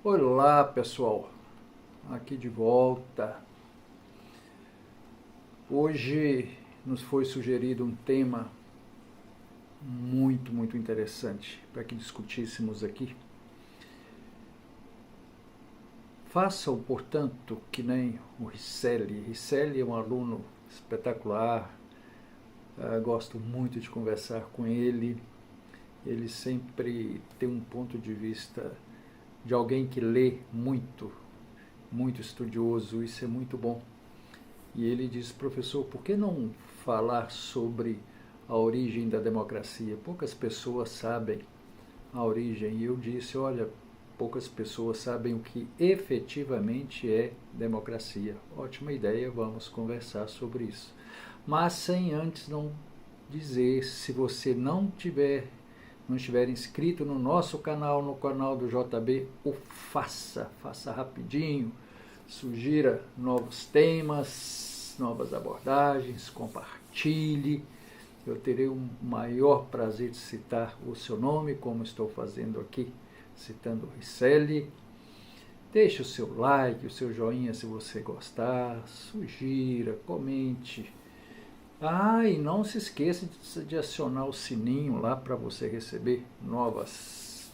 Olá pessoal, aqui de volta. Hoje nos foi sugerido um tema muito interessante para que discutíssemos aqui. Façam, portanto, que nem o Ricelli. Ricelli é um aluno espetacular, gosto muito de conversar com ele. Ele sempre tem um ponto de vista de alguém que lê muito estudioso, isso é muito bom. E ele diz: professor, por que não falar sobre a origem da democracia? Poucas pessoas sabem a origem. E eu disse: olha, poucas pessoas sabem o que efetivamente é democracia. Ótima ideia, vamos conversar sobre isso. Mas sem antes não dizer, se você não estiver inscrito no nosso canal, no canal do JB, o faça rapidinho, sugira novos temas, novas abordagens, compartilhe. Eu terei o maior prazer de citar o seu nome, como estou fazendo aqui, citando o Ricelli. Deixe o seu like, o seu joinha se você gostar, sugira, comente. E não se esqueça de acionar o sininho lá para você receber novas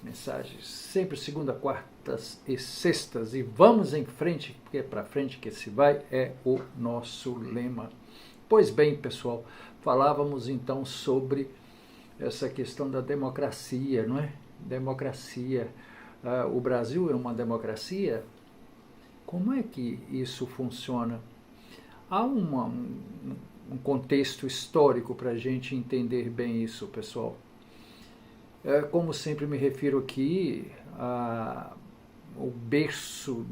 mensagens, sempre segunda, quartas e sextas. E vamos em frente, porque é para frente que se vai, é o nosso lema. Pois bem, pessoal, falávamos então sobre essa questão da democracia, não é? Democracia. O Brasil é uma democracia? Como é que isso funciona? Há um contexto histórico para a gente entender bem isso, pessoal. Como sempre me refiro aqui ao berço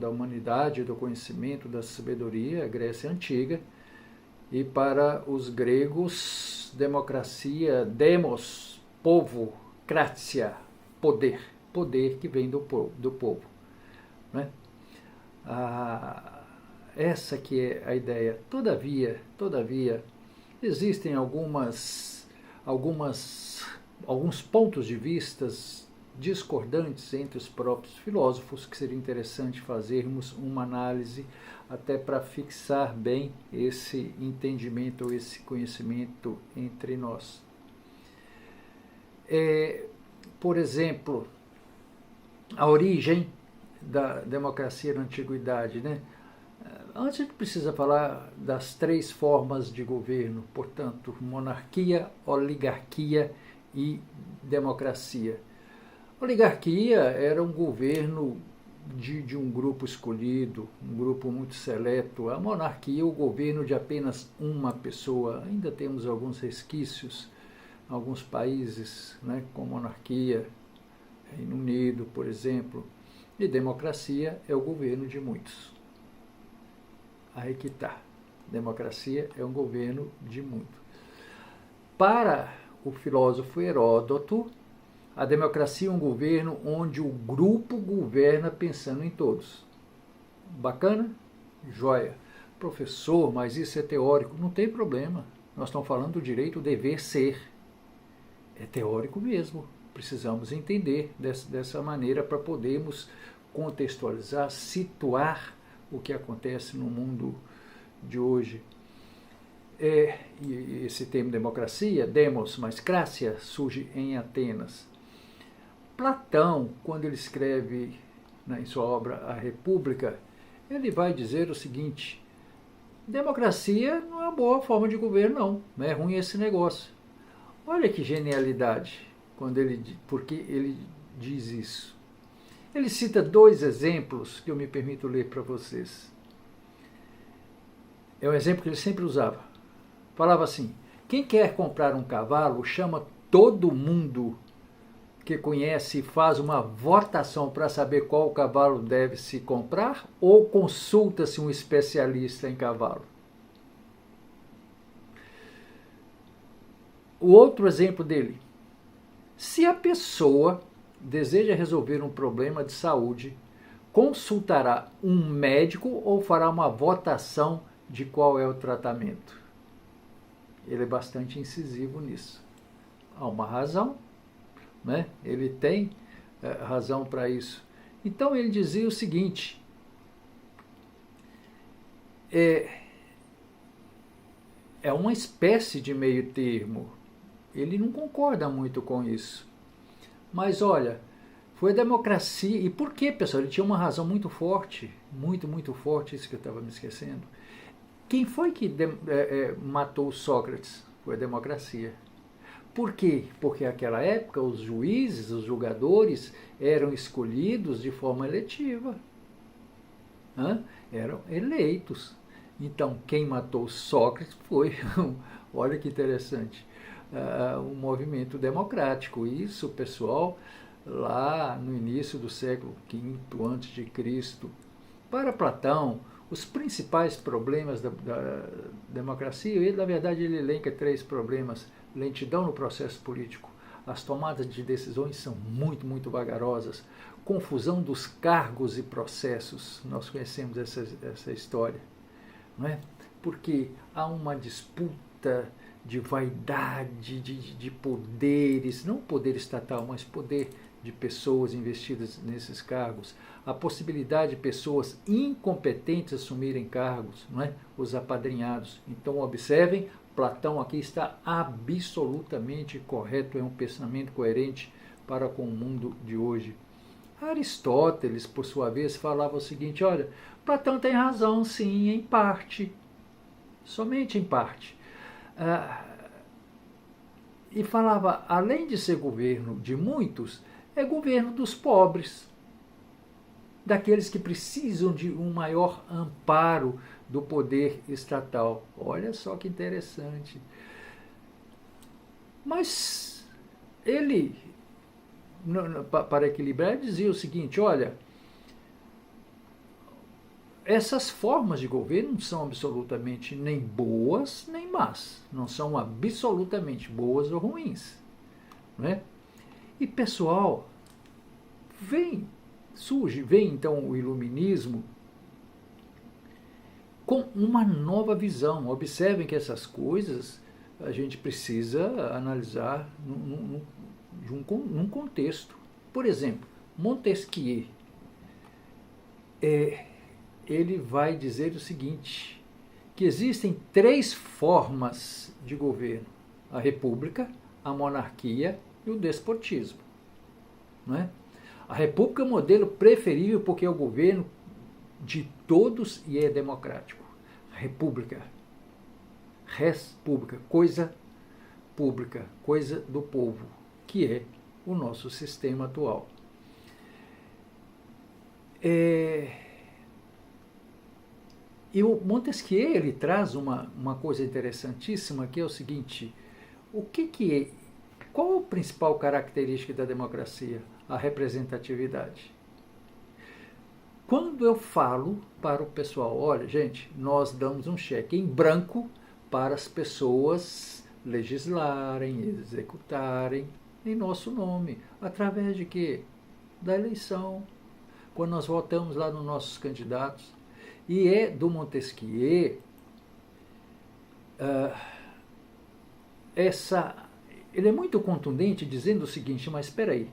da humanidade, do conhecimento, da sabedoria, a Grécia Antiga, e para os gregos, democracia, demos, povo, kratia, poder que vem do povo, né? Essa que é a ideia. Todavia, existem alguns pontos de vista discordantes entre os próprios filósofos que seria interessante fazermos uma análise até para fixar bem esse entendimento ou esse conhecimento entre nós. Por exemplo, a origem da democracia na antiguidade, né? Antes a gente precisa falar das três formas de governo, portanto, monarquia, oligarquia e democracia. Oligarquia era um governo de um grupo escolhido, um grupo muito seleto. A monarquia, o governo de apenas uma pessoa. Ainda temos alguns resquícios em alguns países, né, com monarquia, Reino Unido, por exemplo. E democracia é o governo de muitos. Aí que está. Democracia é um governo de muito. Para o filósofo Heródoto, a democracia é um governo onde o grupo governa pensando em todos. Bacana? Joia. Professor, mas isso é teórico. Não tem problema. Nós estamos falando do direito dever ser. É teórico mesmo. Precisamos entender dessa maneira para podermos contextualizar, situar o que acontece no mundo de hoje. E esse termo democracia, demos mais kratia, surge em Atenas. Platão, quando ele escreve em sua obra A República, ele vai dizer o seguinte: democracia não é uma boa forma de governo, não é ruim esse negócio. Olha que genialidade, porque ele diz isso. Ele cita dois exemplos que eu me permito ler para vocês. É um exemplo que ele sempre usava. Falava assim: quem quer comprar um cavalo chama todo mundo que conhece e faz uma votação para saber qual cavalo deve se comprar, ou consulta-se um especialista em cavalo? O outro exemplo dele: se a pessoa deseja resolver um problema de saúde, consultará um médico ou fará uma votação de qual é o tratamento? Ele é bastante incisivo nisso. Há uma razão, né? Ele tem razão para isso. Então ele dizia o seguinte, é uma espécie de meio termo. Ele não concorda muito com isso. Mas olha, foi a democracia. E por quê, pessoal? Ele tinha uma razão muito forte, muito forte, isso que eu estava me esquecendo. Quem foi que matou Sócrates? Foi a democracia. Por quê? Porque naquela época os juízes, os julgadores, eram escolhidos de forma eletiva. Eram eleitos. Então, quem matou Sócrates foi, olha que interessante, um movimento democrático. Isso, pessoal, lá no início do século V a.C. Para Platão, os principais problemas da democracia, ele, na verdade, ele elenca 3 problemas: lentidão no processo político, as tomadas de decisões são muito vagarosas, confusão dos cargos e processos, nós conhecemos essa história, não é? Porque há uma disputa de vaidade, de poderes, não poder estatal, mas poder de pessoas investidas nesses cargos, a possibilidade de pessoas incompetentes assumirem cargos, não é? Os apadrinhados. Então observem, Platão aqui está absolutamente correto, é um pensamento coerente para com o mundo de hoje. Aristóteles, por sua vez, falava o seguinte, olha, Platão tem razão, sim, em parte, somente em parte. E falava, além de ser governo de muitos, é governo dos pobres, daqueles que precisam de um maior amparo do poder estatal. Olha só que interessante. Mas ele, para equilibrar, dizia o seguinte, olha, essas formas de governo não são absolutamente nem boas nem más, não são absolutamente boas ou ruins, não é? E pessoal, vem então o iluminismo com uma nova visão. Observem que essas coisas a gente precisa analisar num contexto. Por exemplo, Montesquieu, ele vai dizer o seguinte, que existem 3 formas de governo: a república, a monarquia e o despotismo. Não é? A república é o modelo preferível porque é o governo de todos e é democrático. República, res pública, coisa pública, coisa do povo, que é o nosso sistema atual. E o Montesquieu, ele traz uma coisa interessantíssima, que é o seguinte, qual a principal característica da democracia? A representatividade. Quando eu falo para o pessoal, olha, gente, nós damos um cheque em branco para as pessoas legislarem, executarem em nosso nome. Através de quê? Da eleição. Quando nós votamos lá nos nossos candidatos. E é do Montesquieu ele é muito contundente dizendo o seguinte, mas espera aí,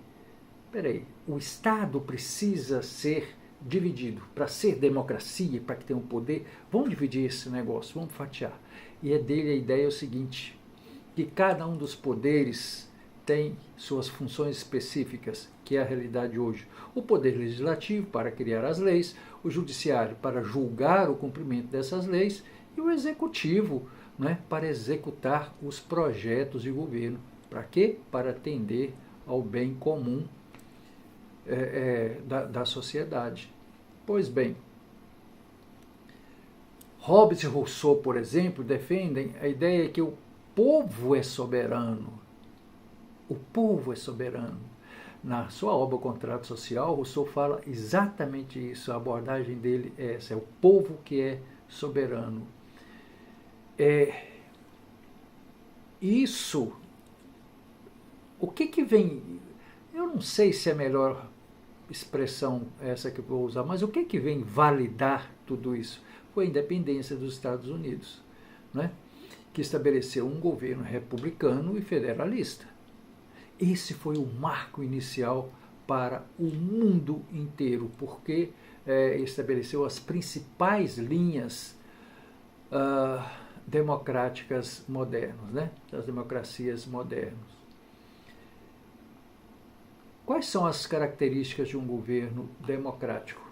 o Estado precisa ser dividido. Para ser democracia, para que tenha um poder, vamos dividir esse negócio, vamos fatiar. E é dele a ideia é o seguinte, que cada um dos poderes tem suas funções específicas, que é a realidade hoje. O poder legislativo para criar as leis, o judiciário para julgar o cumprimento dessas leis e o executivo, né, para executar os projetos de governo. Para quê? Para atender ao bem comum da sociedade. Pois bem, Hobbes e Rousseau, por exemplo, defendem a ideia que o povo é soberano. O povo é soberano. Na sua obra Contrato Social, Rousseau fala exatamente isso. A abordagem dele é essa, é o povo que é soberano. Isso, o que vem, eu não sei se é a melhor expressão essa que eu vou usar, mas o que vem validar tudo isso? Foi a independência dos Estados Unidos, né? Que estabeleceu um governo republicano e federalista. Esse foi o marco inicial para o mundo inteiro, porque estabeleceu as principais linhas democráticas modernas, né? Das democracias modernas. Quais são as características de um governo democrático?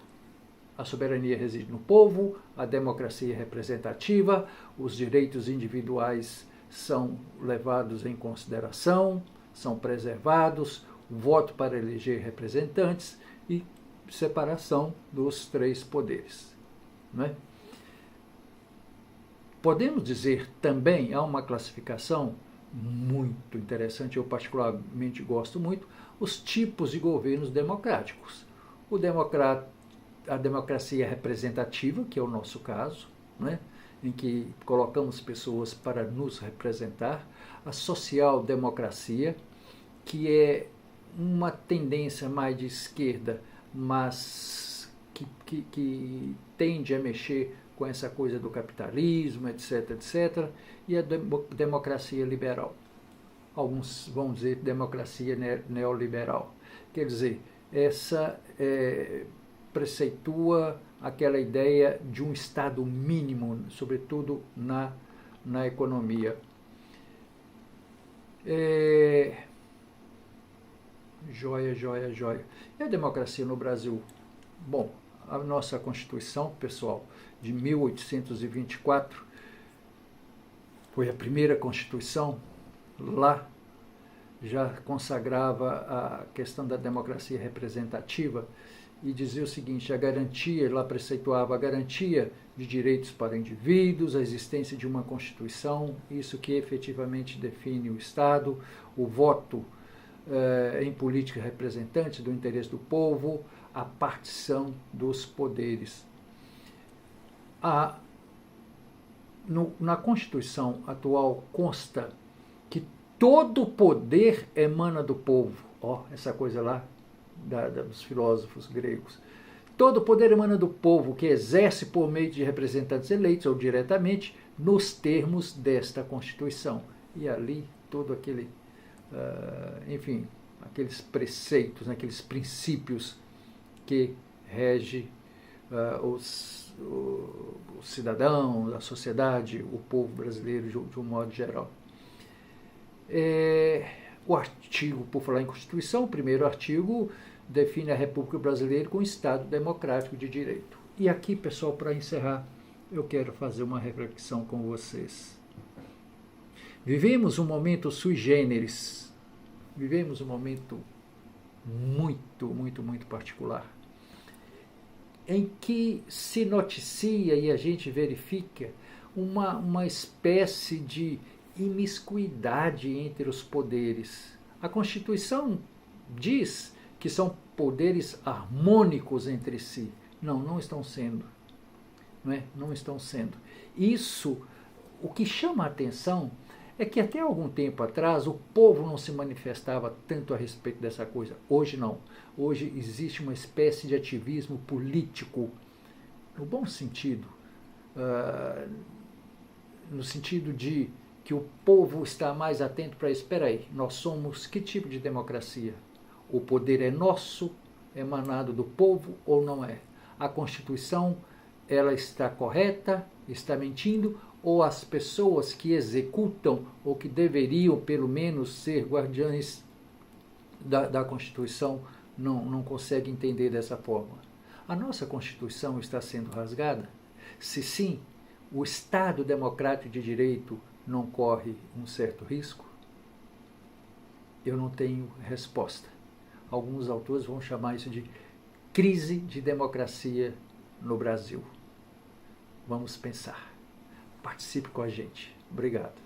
A soberania reside no povo, a democracia é representativa, os direitos individuais são levados em consideração, são preservados, o voto para eleger representantes e separação dos três poderes. Não é? Podemos dizer também, há uma classificação muito interessante, eu particularmente gosto muito, os tipos de governos democráticos. A democracia representativa, que é o nosso caso, né, em que colocamos pessoas para nos representar. A social-democracia, que é uma tendência mais de esquerda, mas que tende a mexer com essa coisa do capitalismo, etc., etc., e a democracia liberal. Alguns vão dizer democracia neoliberal. Quer dizer, essa preceitua aquela ideia de um Estado mínimo, sobretudo na economia. Joia. E a democracia no Brasil? Bom, a nossa Constituição, pessoal, de 1824, foi a primeira Constituição. Lá já consagrava a questão da democracia representativa e dizia o seguinte: a garantia, lá preceituava a garantia de direitos para indivíduos, a existência de uma Constituição, isso que efetivamente define o Estado, o voto em política representante do interesse do povo, a partição dos poderes. Na Constituição atual consta que todo poder emana do povo. Essa coisa lá dos filósofos gregos. Todo poder emana do povo, que exerce por meio de representantes eleitos ou diretamente nos termos desta Constituição. E ali todo aquele, aqueles preceitos, aqueles princípios que regem o cidadão, a sociedade, o povo brasileiro de um modo geral. O artigo, por falar em Constituição, o primeiro artigo define a República Brasileira como Estado democrático de direito. E aqui, pessoal, para encerrar, eu quero fazer uma reflexão com vocês. Vivemos um momento sui generis, vivemos um momento muito, muito, muito particular, em que se noticia e a gente verifica uma espécie de imiscuidade entre os poderes. A Constituição diz que são poderes harmônicos entre si. Não estão sendo. Não estão sendo. Isso, o que chama a atenção é que até algum tempo atrás o povo não se manifestava tanto a respeito dessa coisa. Hoje não. Hoje existe uma espécie de ativismo político, no bom sentido, no sentido de que o povo está mais atento para isso. Espera aí, nós somos que tipo de democracia? O poder é nosso, emanado do povo ou não é? A Constituição, ela está correta, está mentindo, ou as pessoas que executam, ou que deveriam pelo menos ser guardiães da Constituição, não conseguem entender dessa forma? A nossa Constituição está sendo rasgada? Se sim, o Estado democrático de direito não corre um certo risco? Eu não tenho resposta. Alguns autores vão chamar isso de crise de democracia no Brasil. Vamos pensar. Participe com a gente. Obrigado.